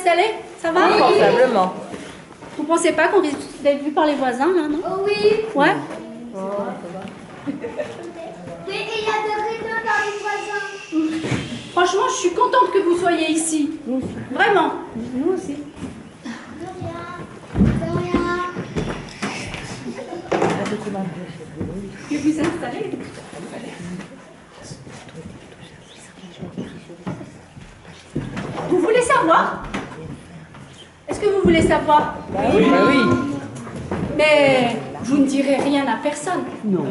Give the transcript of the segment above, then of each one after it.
installés? Ça va? Confortablement. Vous pensez pas qu'on risque d'être vu par les voisins, là, non? Oh oui. Ouais? Mais il y a des réunions dans les voisins. Franchement, je suis contente que vous soyez ici. Vraiment. Nous aussi. De rien. De rien. Que vous installez. Vous voulez savoir? Est-ce que vous voulez savoir? Oui. Oui. Mais vous ne direz rien à personne. Non.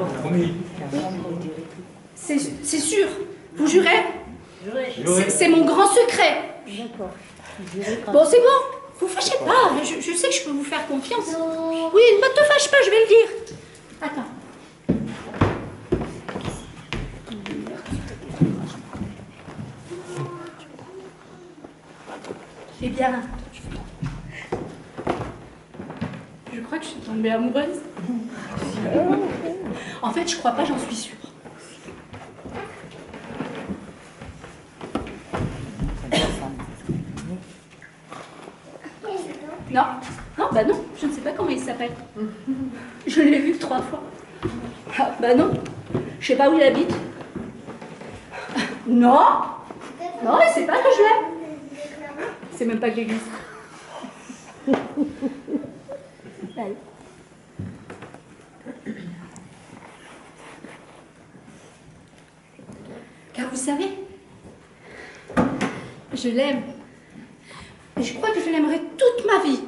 C'est sûr. Vous jurez? C'est mon grand secret. D'accord. Bon, c'est bon. Vous fâchez pas. Je sais que je peux vous faire confiance. Oui, ne te fâche pas, je vais le dire. Attends. Eh bien, je crois que je suis tombée amoureuse. En fait, je crois pas, j'en suis sûre. Non, non, bah non, je ne sais pas comment il s'appelle. Je l'ai vu que 3 fois. Ah, bah non, je sais pas où il habite. Non, non, mais c'est pas que je l'aime. C'est même pas que j'existe. Allez. Car vous savez, je l'aime. Et je crois que je l'aimerai toute ma vie.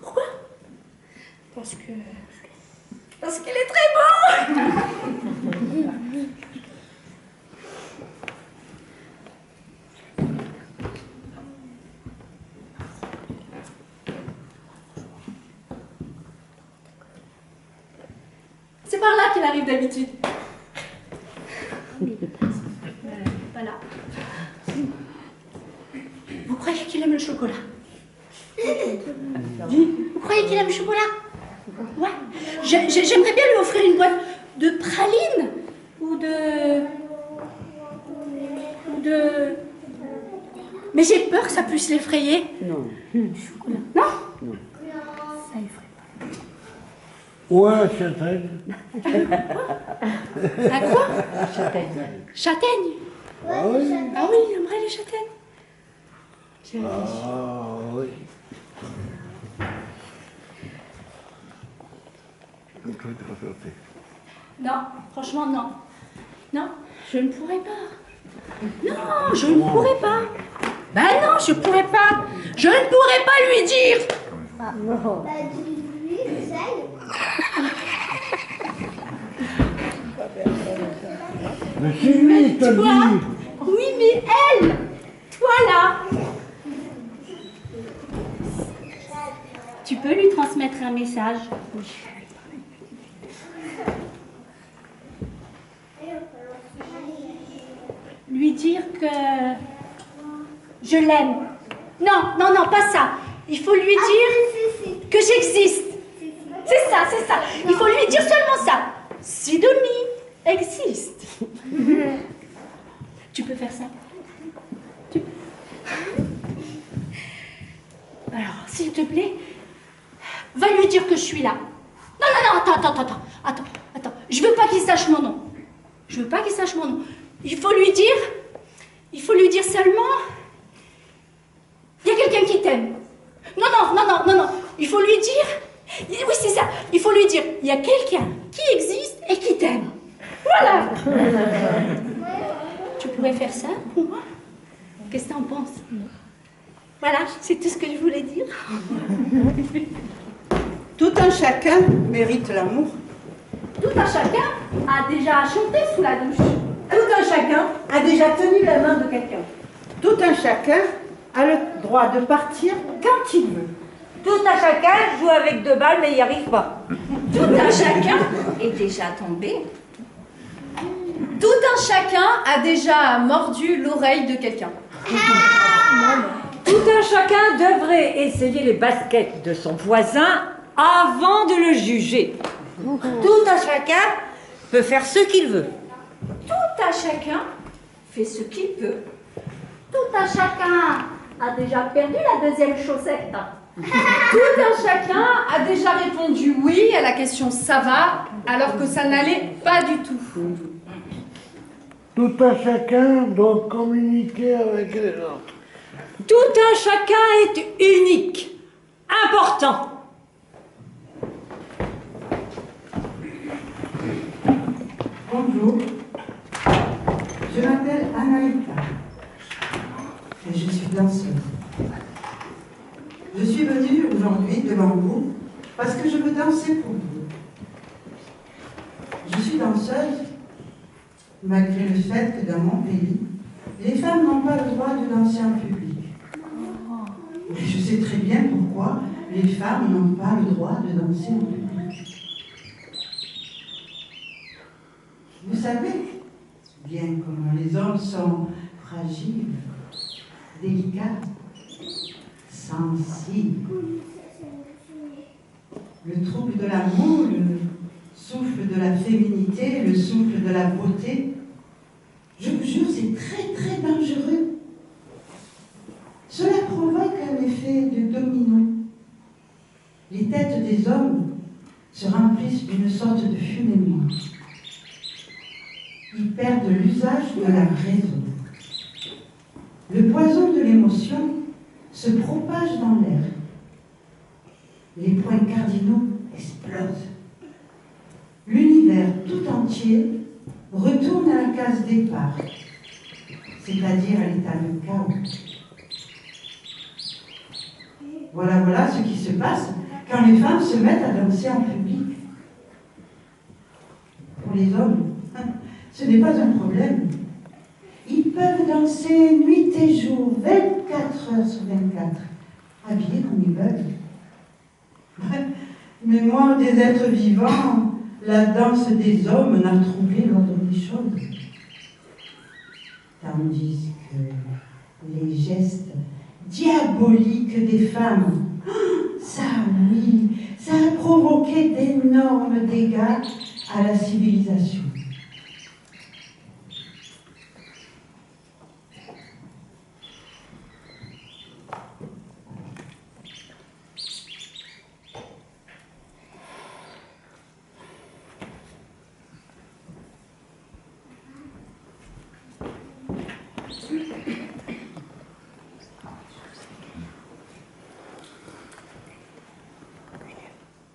Pourquoi? Parce qu'il est très beau. C'est par là qu'il arrive d'habitude. Voilà. Vous croyez qu'il aime le chocolat? Vous croyez qu'il aime le chocolat? Ouais. J'aimerais bien lui offrir une boîte de pralines ou de... Mais j'ai peur que ça puisse l'effrayer. Non. Chocolat. Non? Non. Ça effraie pas. Ouais, châtaigne. À quoi? Châtaigne. Châtaigne. Ah oui. Ah oui, il aimerait les châtaignes. J'ai réfléchi. Ah oui. Non, franchement, non. Non, je ne pourrais pas. Non, je ne pourrais pas. Ben non, je pourrais pas. Je ne pourrais pas lui dire. Non. Bah, dis-lui, essaye. Mais c'est lui, t'as Toi? dit. Oui, mais elle. Toi là. Tu peux lui transmettre un message. Lui dire que je l'aime. Non, non, non, pas ça. Il faut lui dire que j'existe. C'est ça, c'est ça. Il faut lui dire seulement ça. Sidonie existe. Tu peux faire ça? Tu peux. Alors, s'il te plaît, va lui dire que je suis là. Non, non, non, attends. Je veux pas qu'il sache mon nom. Je veux pas qu'il sache mon nom. Il faut lui dire seulement, il y a quelqu'un qui t'aime. Non. Il faut lui dire, oui c'est ça, il faut lui dire, il y a quelqu'un qui existe et qui t'aime. Voilà. Tu pourrais faire ça pour moi? Qu'est-ce que t'en penses? Voilà, c'est tout ce que je voulais dire. Tout un chacun mérite l'amour. Tout un chacun a déjà chanté sous la douche. Tout un chacun a déjà tenu la main de quelqu'un. Tout un chacun a le droit de partir quand il veut. Tout un chacun joue avec 2 balles, mais il n'y arrive pas. Tout un chacun est déjà tombé. Tout un chacun a déjà mordu l'oreille de quelqu'un. Tout un chacun devrait essayer les baskets de son voisin avant de le juger. Tout un chacun peut faire ce qu'il veut. Tout un chacun fait ce qu'il peut. Tout un chacun a déjà perdu la deuxième chaussette. Tout un chacun a déjà répondu oui à la question ça va, alors que ça n'allait pas du tout. Tout un chacun doit communiquer avec les autres. Tout un chacun est unique, important. Bonjour, je m'appelle Anaïka et je suis danseuse. Je suis venue aujourd'hui devant vous parce que je veux danser pour vous. Je suis danseuse malgré le fait que dans mon pays, les femmes n'ont pas le droit de danser en public. Mais je sais très bien pourquoi les femmes n'ont pas le droit de danser en public. Vous savez bien comment les hommes sont fragiles, délicats, sensibles. Le trouble de l'amour, le souffle de la féminité, le souffle de la beauté, je vous jure, c'est très très dangereux. Cela provoque un effet de domino. Les têtes des hommes se remplissent d'une sorte de fumée noire. Ils perdent l'usage de la raison. Le poison de l'émotion se propage dans l'air. Les points cardinaux explosent. L'univers tout entier retourne à la case départ, c'est-à-dire à l'état de chaos. Voilà ce qui se passe quand les femmes se mettent à danser en public. Pour les hommes, ce n'est pas un problème. Ils peuvent danser nuit et jour, 24 heures sur 24, habillés comme ils veulent. Mais moi, des êtres vivants, la danse des hommes n'a troublé l'ordre des choses. Tandis que les gestes diaboliques des femmes, ça oui, ça a provoqué d'énormes dégâts à la civilisation.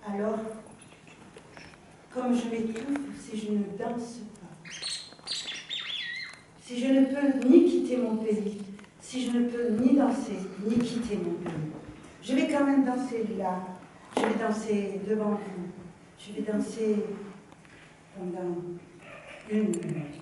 Alors, comme je m'étouffe si je ne danse pas, si je ne peux ni quitter mon pays, si je ne peux ni danser, ni quitter mon pays, je vais quand même danser là, je vais danser devant vous, je vais danser pendant une minute.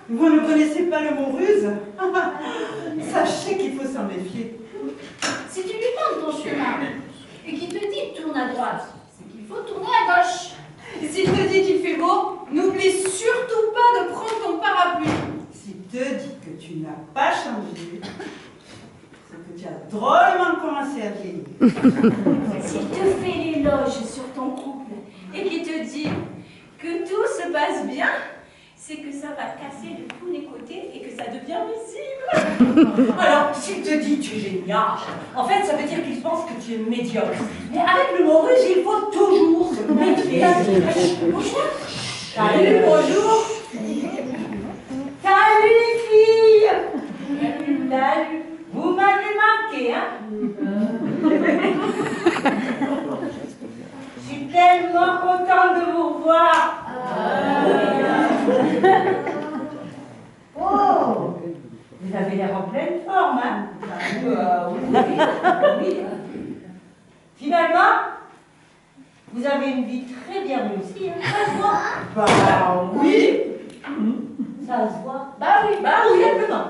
Vous ne connaissez pas le mot ruse? Sachez qu'il faut s'en méfier. Si tu lui montres ton chemin et qu'il te dit tourne à droite, c'est qu'il faut tourner à gauche. Et s'il te dit qu'il fait beau, n'oublie surtout pas de prendre ton parapluie. S'il te dit que tu n'as pas changé, c'est que tu as drôlement commencé à vieillir. S'il te fait l'éloge sur ton couple et qu'il te dit que tout se passe bien, c'est que ça va casser de tous les côtés et que ça devient visible. Alors, s'il te dit tu es génial, en fait, ça veut dire qu'il pense que tu es médiocre. Mais avec le mot russe, il faut toujours se méfier. Bonjour. Salut, bonjour. Salut, les filles. Salut. Vous m'avez manqué, hein? Je suis tellement contente de vous revoir. Oh, vous avez l'air en pleine forme, hein? Oui. Finalement, vous avez une vie très bien réussie, hein? Ça se voit. Bah oui. Ça se voit. Bah oui, simplement.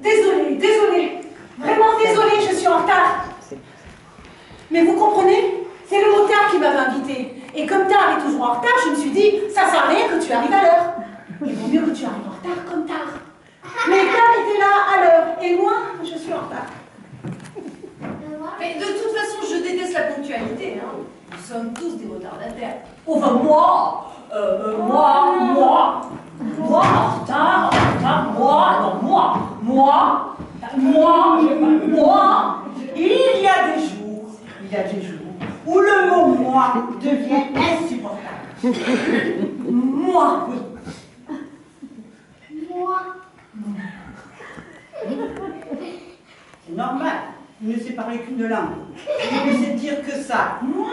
Désolée. Vraiment désolée, je suis en retard. Mais vous comprenez? C'est le motard qui m'avait invité. Et comme tard est toujours en retard, je me suis dit, ça sert à rien que tu arrives à l'heure. Il vaut mieux que tu arrives en retard comme tard. Mais tard était là à l'heure. Et moi, je suis en retard. Mais de toute façon, je déteste la ponctualité. Hein. Nous sommes tous des retardataires. Enfin, moi, en retard, il y a des jours où le mot moi devient insupportable. Moi, oui. C'est normal. Vous ne savez parler qu'une langue. Vous ne savez dire que ça. Moi.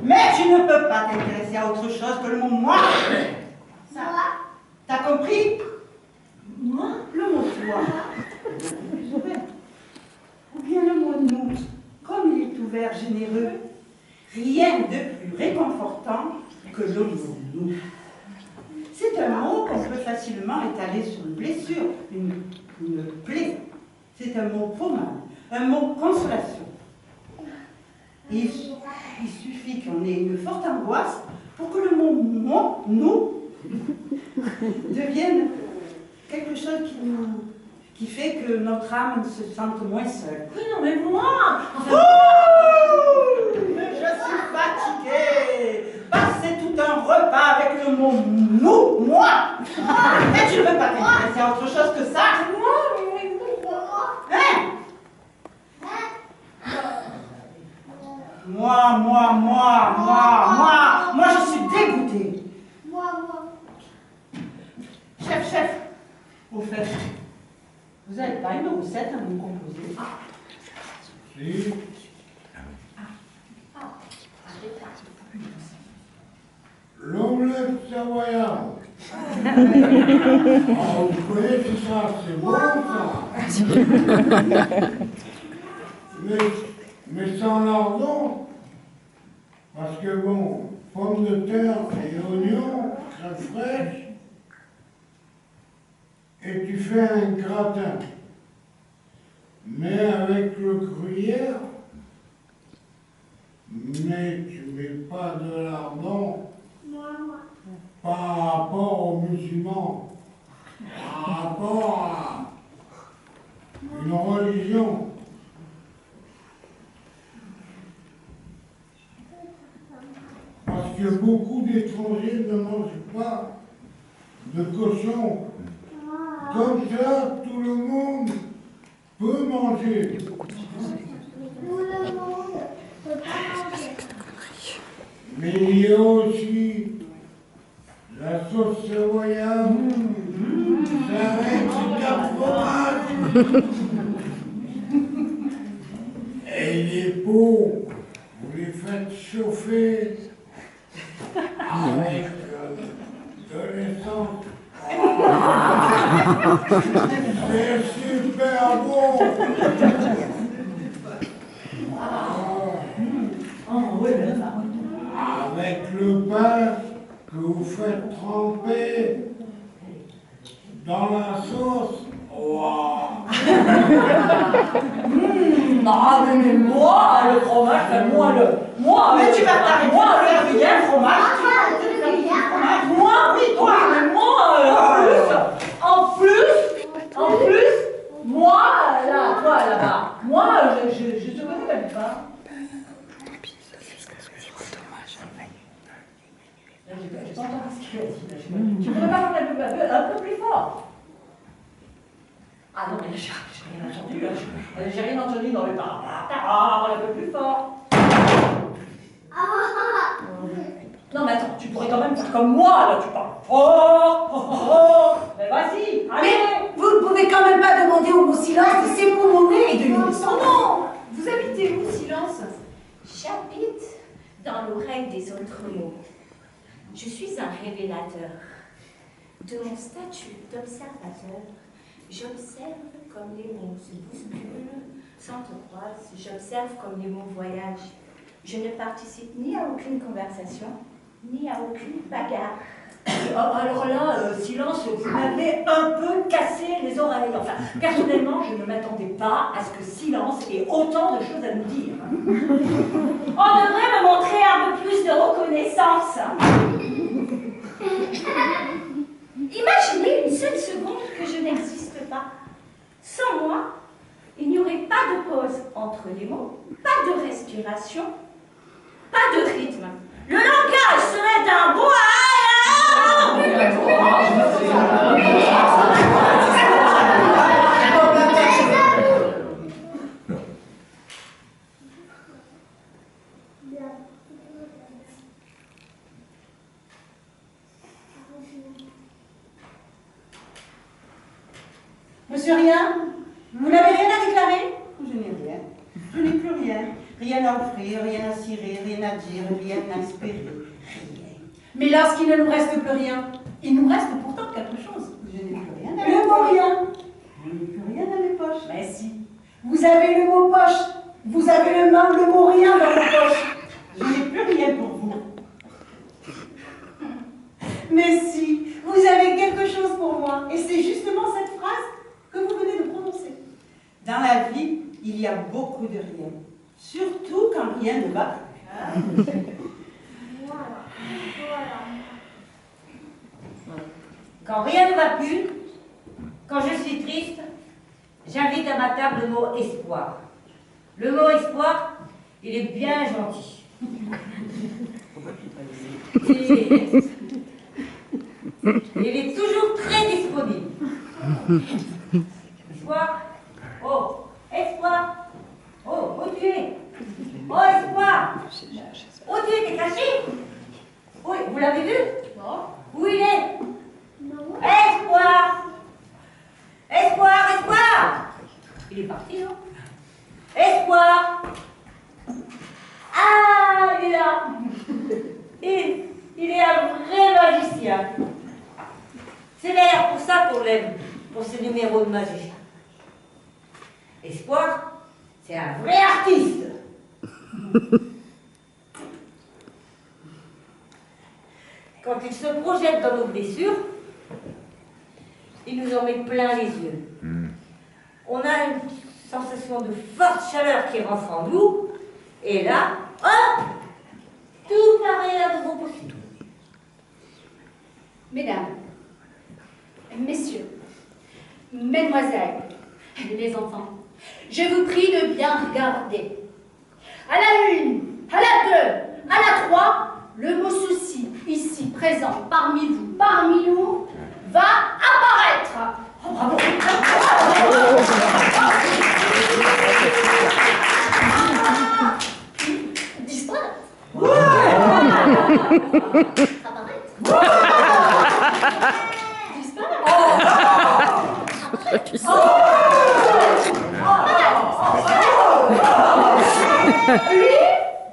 Mais tu ne peux pas t'intéresser à autre chose que le mot moi. Ça. T'as compris? Moi, le mot toi. Ou bien le mot nous, comme il est ouvert, généreux, rien de plus réconfortant que le mot nous. C'est un mot qu'on peut facilement étaler sur une blessure, une plaie. C'est un mot pommade, un mot consolation. Il suffit qu'on ait une forte angoisse pour que le mot nous devienne quelque chose qui fait que notre âme se sente moins seule. Oui, non, mais moi, Mais je suis fatiguée. Passer tout un repas avec le mot nous, moi. Et tu ne veux pas t'intéresser à autre chose que ça? Hein? Moi, je suis dégoûtée. Chef, au fait, vous n'avez pas une recette à nous composer? Si. L'omelette savoyarde. Oh, vous connaissez ça, c'est bon ça. Mais sans lardon, parce que bon, pommes de terre et oignons, crème fraîche, et tu fais un gratin. Mais avec le gruyère, mais tu mets pas de lardon par rapport aux musulmans, par rapport à une religion. Parce que beaucoup d'étrangers ne mangent pas de cochon. Comme ça, tout le monde peut manger. Tout le monde peut pas manger. Mais il y a aussi la sauce savoyarde, ça avec 4 fromages. Et les pots, vous les faites chauffer avec de l'essence. C'est super bon. oui, mais ça. Ah avec le pain que vous faites tremper dans la sauce. Waouh! Ah, mais moi, le fromage, enfin, Mais tu vas t'arrêter moi, de faire rien, fromage. Moi, oui, toi, mais moi, en plus, moi, là, toi, là-bas, moi, je te connais même pas. J'ai pas entendu ce qu'il a dit, là. Tu pourrais pas parler un peu plus fort? Ah non, mais là, j'ai rien entendu, là. J'ai rien entendu dans le parle un peu plus fort. Non, mais attends, tu pourrais quand même faire comme moi, là, tu parles fort. Mais vas-y, allez. Mais vous ne pouvez quand même pas demander au mot silence de s'époumoner et de lui dire son nom. Vous habitez où, Silence? J'habite dans l'oreille des autres mots. Je suis un révélateur. De mon statut d'observateur, j'observe comme les mots se bousculent, s'entrecroisent, j'observe comme les mots voyagent. Je ne participe ni à aucune conversation, ni à aucune bagarre. Alors là, silence, vous m'avez un peu cassé les oreilles. Enfin, personnellement, je ne m'attendais pas à ce que silence ait autant de choses à nous dire. On devrait me montrer un peu plus de reconnaissance. Imaginez une seule seconde que je n'existe pas. Sans moi, il n'y aurait pas de pause entre les mots, pas de respiration, pas de rythme. Le langage serait un bois. Monsieur Rien, vous n'avez rien à déclarer? Je n'ai rien. Je n'ai plus rien. Rien à offrir, rien à cirer, rien à dire, rien à espérer. Rien. Mais lorsqu'il ne nous reste plus rien, il nous reste pourtant quelque chose. Je n'ai plus rien à Le mot rien. Je n'ai plus rien dans mes poches. Mais si. Vous avez le mot poche. Vous avez le mot rien dans vos poches. Je n'ai plus rien pour vous. Mais si, vous avez quelque chose pour moi. Et c'est justement cette phrase que vous venez de prononcer. Dans la vie, il y a beaucoup de rien. Surtout quand rien ne va plus. Quand rien ne va plus, quand je suis triste, j'invite à ma table le mot espoir. Le mot espoir, il est bien gentil. Il est toujours très disponible. Espoir. Oh, espoir. Oh, où tu es? Oh, espoir. Où tu es? T'es caché? Oui, vous l'avez vu? Non. Où il est? Non. Espoir. Espoir, espoir. Il est parti, non? Espoir. Ah, il est là. Il est un vrai magicien. C'est d'ailleurs pour ça qu'on l'aime, pour ses numéros de magie. Espoir, c'est un vrai artiste. Quand il se projette dans nos blessures, il nous en met plein les yeux. On a une sensation de forte chaleur qui rentre en nous, et là, hop, tout paraît à nouveau possible. Mesdames, messieurs, mesdemoiselles, les enfants, je vous prie de bien regarder. À la 1, à la 2, à la 3, le mot souci, ici présent parmi vous, parmi nous, va apparaître. Oh, bravo. Disparaître. Oui,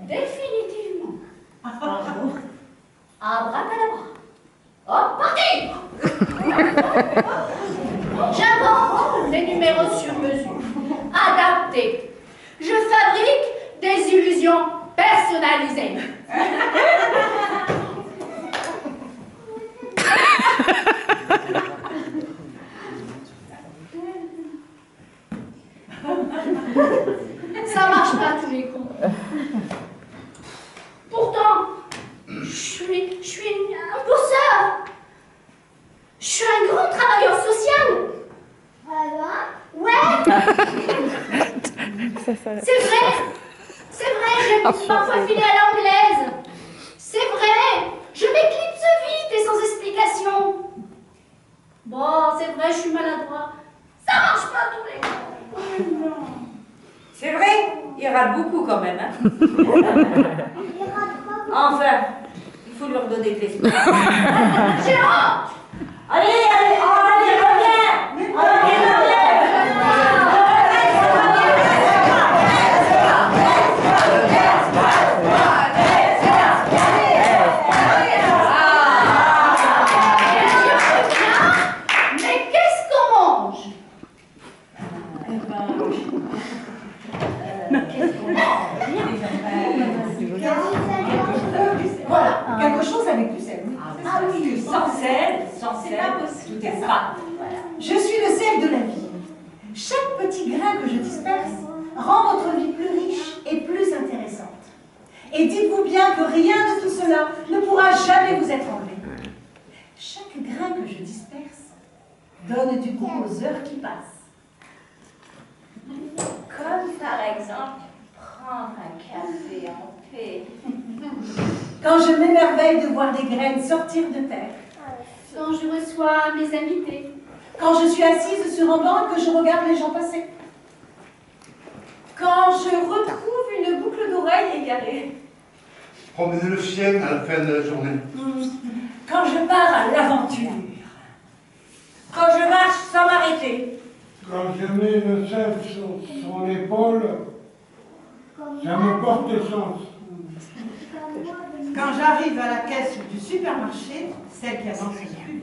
définitivement. Abracadabra. Hop, parti. J'invente des numéros sur mesure, adaptés. Je fabrique des illusions personnalisées. Je suis un bosseur. Je suis un grand travailleur social. Voilà. Ouais. C'est vrai, j'aime parfois filer à l'anglaise. C'est vrai, je m'éclipse vite et sans explication. Bon, c'est vrai, je suis maladroit. Ça marche pas tous les jours. C'est vrai, il rate beaucoup quand même. Hein. Enfin, il faut lui redonner de l'espoir. J'ai honte. Allez, reviens. Mais qu'est-ce qu'on mange? Voilà, quelque chose avec du sel. Ah oui, sans sel, c'est pas possible. Tout est ça. Je suis le sel de la vie. Chaque petit grain que je disperse rend votre vie plus riche et plus intéressante. Et dites-vous bien que rien de tout cela ne pourra jamais vous être enlevé. Chaque grain que je disperse donne du goût aux heures qui passent. Comme par exemple, prendre un café en paix. Quand je m'émerveille de voir des graines sortir de terre. Quand je reçois mes invités. Quand je suis assise sur un banc et que je regarde les gens passer. Quand je retrouve une boucle d'oreille égarée. Promener le chien à la fin de la journée. Quand je pars à l'aventure. Quand je marche sans m'arrêter. Quand je mets le sel sur son épaule, ça me porte chance. Quand j'arrive à la caisse du supermarché, celle qui avance le plus.